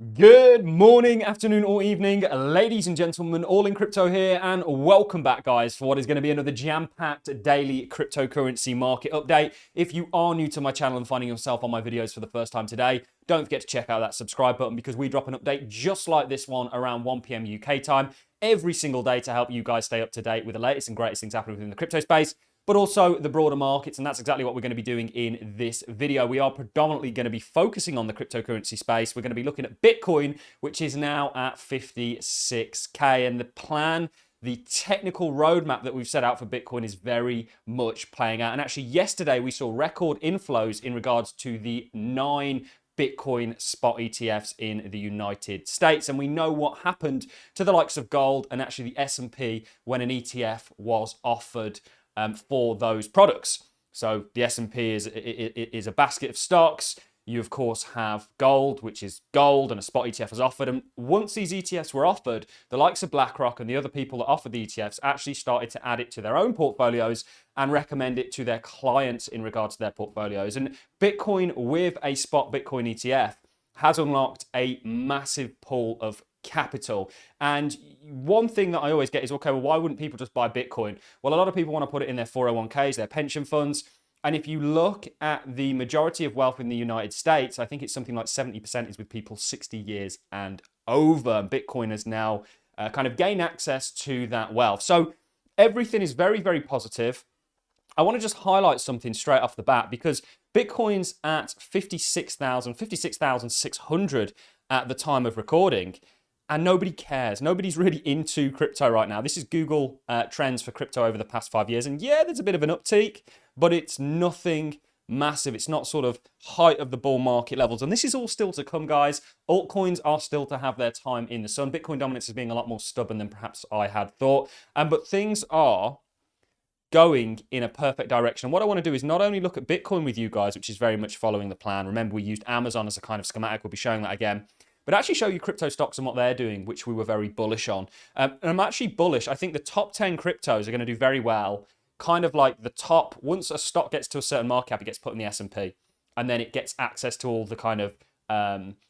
Good morning, afternoon, or evening, ladies and gentlemen. Allincrypto here, and welcome back, guys, for what is going to be another jam-packed daily cryptocurrency market update. If you are new to my channel and finding yourself on my videos for the first time today, don't forget to check out that subscribe button because we drop an update just like this one around 1 p.m. UK time every single day to help you guys stay up to date with the latest and greatest things happening within the crypto space, but also the broader markets. And that's exactly what we're going to be doing in this video. We are predominantly going to be focusing on the cryptocurrency space. We're going to be looking at Bitcoin, which is now at 56K. And the plan, the technical roadmap that we've set out for Bitcoin is very much playing out. And actually, yesterday we saw record inflows in regards to the 9 Bitcoin spot ETFs in the United States. And we know what happened to the likes of gold and actually the S&P when an ETF was offered for those products. So the S&P is a basket of stocks. You, of course, have gold, which is gold, and a spot ETF was offered. And once these ETFs were offered, the likes of BlackRock and the other people that offered the ETFs actually started to add it to their own portfolios and recommend it to their clients in regards to their portfolios. And Bitcoin with a spot Bitcoin ETF has unlocked a massive pool of capital. And one thing that I always get is, okay, well, why wouldn't people just buy Bitcoin? Well, a lot of people want to put it in their 401ks, their pension funds. And if you look at the majority of wealth in the United States, I think it's something like 70% is with people 60 years and over. Bitcoin has now kind of gained access to that wealth. So everything is very, very positive. I want to just highlight something straight off the bat because Bitcoin's at 56,600 at the time of recording. And nobody cares. Nobody's really into crypto right now. This is Google trends for crypto over the past 5 years. And yeah, there's a bit of an uptick, but it's nothing massive. It's not sort of height of the bull market levels. And this is all still to come, guys. Altcoins are still to have their time in the sun. Bitcoin dominance is being a lot more stubborn than perhaps I had thought. But things are going in a perfect direction. And what I want to do is not only look at Bitcoin with you guys, which is very much following the plan. Remember, we used Amazon as a kind of schematic. We'll be showing that again. But actually show you crypto stocks and what they're doing, which we were very bullish on. And I'm actually bullish. I think the top 10 cryptos are going to do very well. Kind of like the top, once a stock gets to a certain market cap, it gets put in the S&P. And then it gets access to all the kind of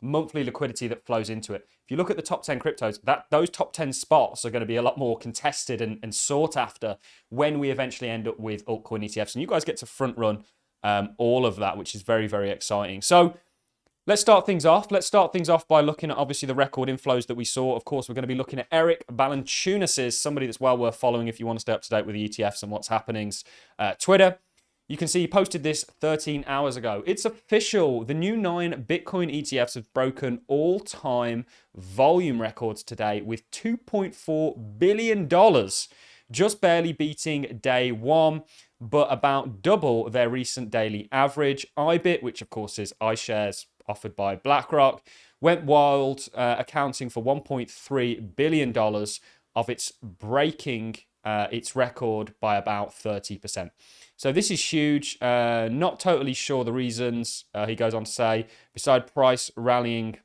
monthly liquidity that flows into it. If you look at the top 10 cryptos, those top 10 spots are going to be a lot more contested and sought after when we eventually end up with altcoin ETFs. And you guys get to front run all of that, which is very, very exciting. So let's start things off. Let's start things off by looking at, obviously, the record inflows that we saw. Of course, we're going to be looking at Eric Balanchunas, somebody that's well worth following if you want to stay up to date with the ETFs and what's happening. Twitter. You can see he posted this 13 hours ago. It's official. The new 9 Bitcoin ETFs have broken all-time volume records today with $2.4 billion, just barely beating day one, but about double their recent daily average. IBIT, which of course is iShares offered by BlackRock, went wild, accounting for $1.3 billion of its breaking its record by about 30%. So this is huge. Not totally sure the reasons, he goes on to say, beside price rallying,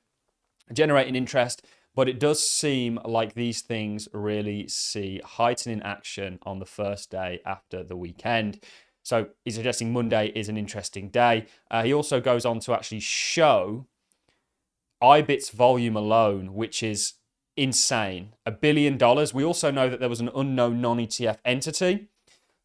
generating interest, but it does seem like these things really see heightening action on the first day after the weekend. So he's suggesting Monday is an interesting day. He also goes on to actually show IBIT's volume alone, which is insane. $1 billion. We also know that there was an unknown non-ETF entity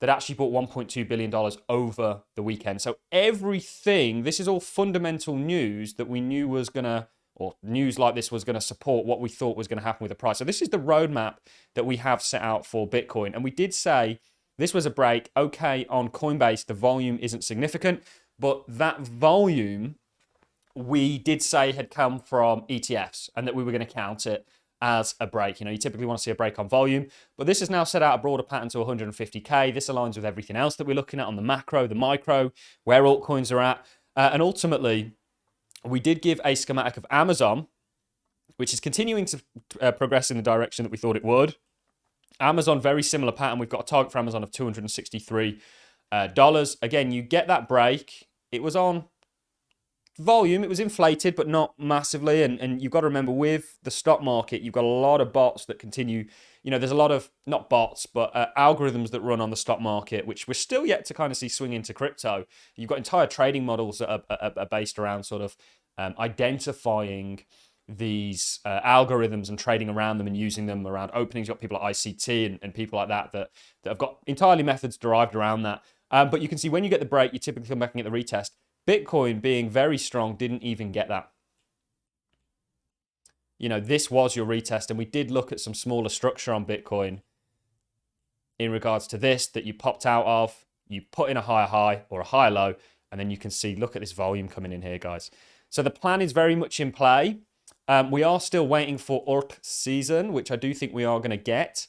that actually bought $1.2 billion over the weekend. So everything, this is all fundamental news that we knew was going to, or news like this was going to support what we thought was going to happen with the price. So this is the roadmap that we have set out for Bitcoin. And we did say this was a break. Okay, on Coinbase, the volume isn't significant, but that volume we did say had come from ETFs and that we were going to count it as a break. You know, you typically want to see a break on volume, but this has now set out a broader pattern to 150K. This aligns with everything else that we're looking at on the macro, the micro, where altcoins are at. And ultimately, we did give a schematic of Amazon, which is continuing to progress in the direction that we thought it would. Amazon, very similar pattern. We've got a target for Amazon of $263. Again, you get that break. It was on volume, it was inflated, but not massively. And you've got to remember, with the stock market, you've got a lot of bots that continue. You know, there's a lot of, not bots, but algorithms that run on the stock market, which we're still yet to kind of see swing into crypto. You've got entire trading models that are based around sort of identifying these algorithms and trading around them and using them around openings. You've got people like ICT and people like that have got entirely methods derived around that. But you can see when you get the break, you typically come back and get the retest. Bitcoin, being very strong, didn't even get that. You know, this was your retest, and we did look at some smaller structure on Bitcoin in regards to this that you popped out of, you put in a higher high or a higher low, and then you can see, look at this volume coming in here, guys. So the plan is very much in play. We are still waiting for ORC season, which I do think we are going to get.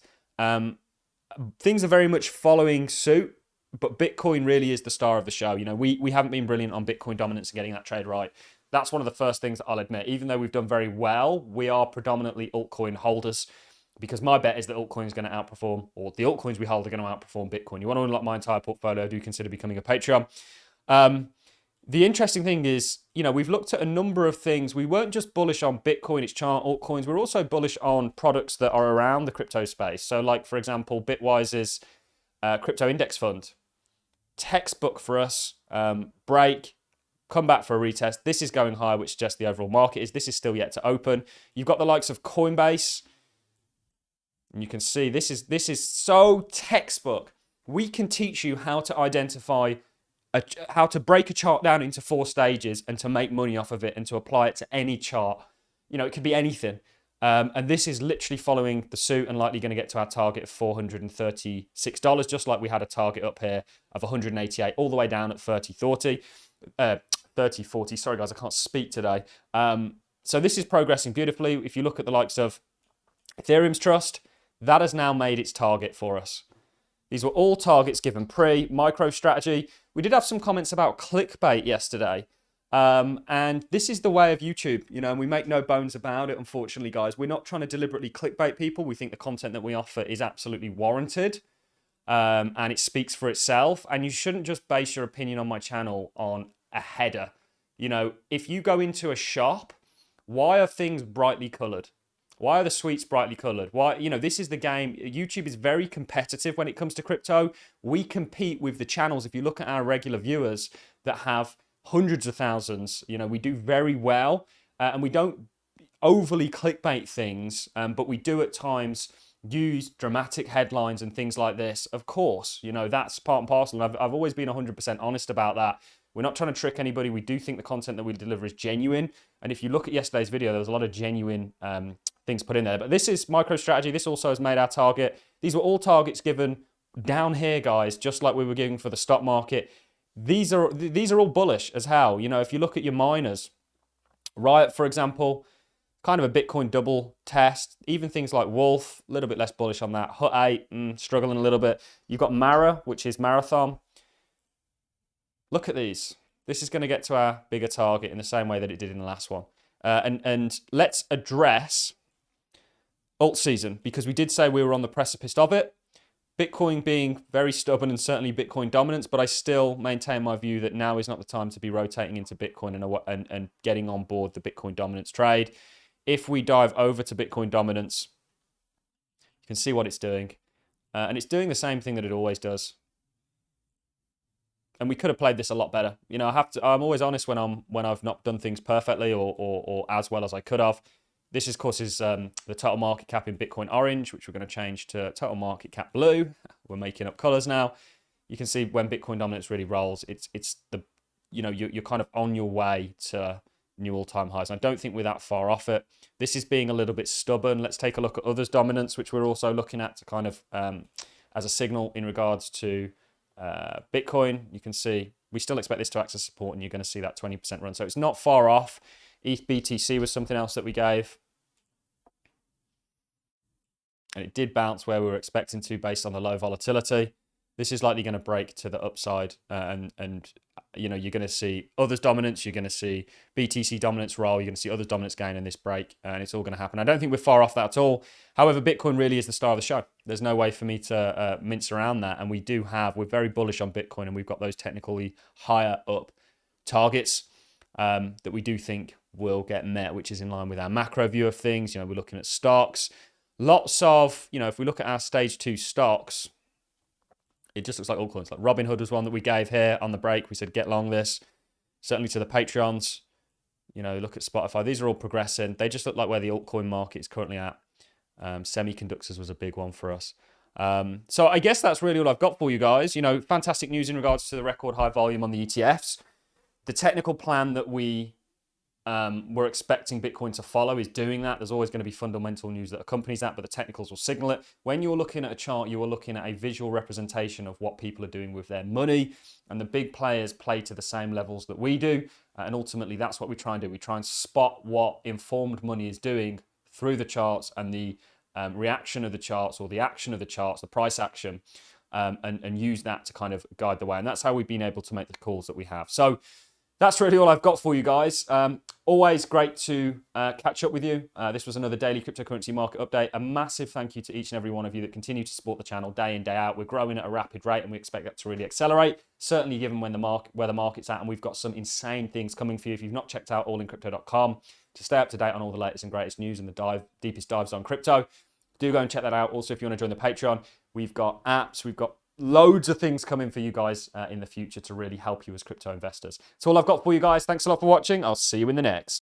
Things are very much following suit, but Bitcoin really is the star of the show. You know, we haven't been brilliant on Bitcoin dominance and getting that trade right. That's one of the first things that I'll admit. Even though we've done very well, we are predominantly altcoin holders, because my bet is that altcoin is going to outperform, or the altcoins we hold are going to outperform Bitcoin. You want to unlock my entire portfolio, do consider becoming a Patreon. The interesting thing is, you know, we've looked at a number of things. We weren't just bullish on Bitcoin, its chart, altcoins. We're also bullish on products that are around the crypto space. So like, for example, Bitwise's crypto index fund. Textbook for us. Break. Come back for a retest. This is going higher, which suggests the overall market is. This is still yet to open. You've got the likes of Coinbase. And you can see this is so textbook. We can teach you how to identify how to break a chart down into 4 stages and to make money off of it and to apply it to any chart. You know, it could be anything. And this is literally following the suit and likely going to get to our target of $436, just like we had a target up here of 188, all the way down at 30.40. 30.40. Sorry, guys, I can't speak today. So this is progressing beautifully. If you look at the likes of Ethereum's trust, that has now made its target for us. These were all targets given MicroStrategy. We did have some comments about clickbait yesterday. And this is the way of YouTube, you know, and we make no bones about it, unfortunately, guys. We're not trying to deliberately clickbait people. We think the content that we offer is absolutely warranted, and it speaks for itself. And you shouldn't just base your opinion on my channel on a header. You know, if you go into a shop, why are things brightly colored? Why are the sweets brightly colored? Why, you know, this is the game. YouTube is very competitive when it comes to crypto. We compete with the channels. If you look at our regular viewers that have hundreds of thousands, you know, we do very well, and we don't overly clickbait things, but we do at times use dramatic headlines and things like this. Of course, you know, that's part and parcel, and I've always been 100% honest about that. We're not trying to trick anybody. We do think the content that we deliver is genuine, and if you look at yesterday's video, there was a lot of genuine things put in there. But this is MicroStrategy. This also has made our target. These were all targets given down here, guys, just like we were giving for the stock market. These are all bullish as hell. You know, if you look at your miners, Riot, for example, kind of a Bitcoin double test. Even things like Wolf, a little bit less bullish on that. Hut 8, struggling a little bit. You've got Mara, which is Marathon. Look at these. This is going to get to our bigger target in the same way that it did in the last one. And let's address alt season, because we did say we were on the precipice of it. Bitcoin being very stubborn, and certainly Bitcoin dominance, but I still maintain my view that now is not the time to be rotating into Bitcoin and getting on board the Bitcoin dominance trade. If we dive over to Bitcoin dominance, you can see what it's doing. And it's doing the same thing that it always does. And we could have played this a lot better. You know, I'm always honest when I've not done things perfectly or as well as I could have. This, of course, is the total market cap in Bitcoin orange, which we're going to change to total market cap blue. We're making up colors now. You can see when Bitcoin dominance really rolls, it's the, you know, you're kind of on your way to new all-time highs. And I don't think we're that far off it. This is being a little bit stubborn. Let's take a look at others' dominance, which we're also looking at to kind of as a signal in regards to Bitcoin. You can see we still expect this to access support, and you're going to see that 20% run. So it's not far off. ETH BTC was something else that we gave. And it did bounce where we were expecting to based on the low volatility. This is likely going to break to the upside, and you know, you're going to see others dominance, you're going to see BTC dominance roll, you're going to see others dominance gain in this break, and it's all going to happen. I don't think we're far off that at all. However, Bitcoin really is the star of the show. There's no way for me to mince around that, and we're very bullish on Bitcoin, and we've got those technically higher up targets that we do think will get met, which is in line with our macro view of things. You know, we're looking at stocks. Lots of, you know, if we look at our stage 2 stocks, it just looks like altcoins. Like Robinhood was one that we gave here on the break. We said, get long this. Certainly to the Patreons. You know, look at Spotify. These are all progressing. They just look like where the altcoin market is currently at. Semiconductors was a big one for us. So I guess that's really all I've got for you guys. You know, fantastic news in regards to the record high volume on the ETFs. The technical plan that we're expecting Bitcoin to follow is doing that. There's always going to be fundamental news that accompanies that, but the technicals will signal it. When you're looking at a chart, you are looking at a visual representation of what people are doing with their money, and the big players play to the same levels that we do, and ultimately that's what we try and do. We try and spot what informed money is doing through the charts and the reaction of the charts, or the action of the charts, the price action, and use that to kind of guide the way. And that's how we've been able to make the calls that we have. So that's really all I've got for you guys. Always great to catch up with you. This was another daily cryptocurrency market update. A massive thank you to each and every one of you that continue to support the channel day in, day out. We're growing at a rapid rate and we expect that to really accelerate, certainly given where the market's at, and we've got some insane things coming for you. If you've not checked out allincrypto.com to stay up to date on all the latest and greatest news and the deepest dives on crypto, do go and check that out. Also, if you want to join the Patreon, we've got apps, we've got loads of things coming for you guys in the future to really help you as crypto investors. That's all I've got for you guys. Thanks a lot for watching. I'll see you in the next.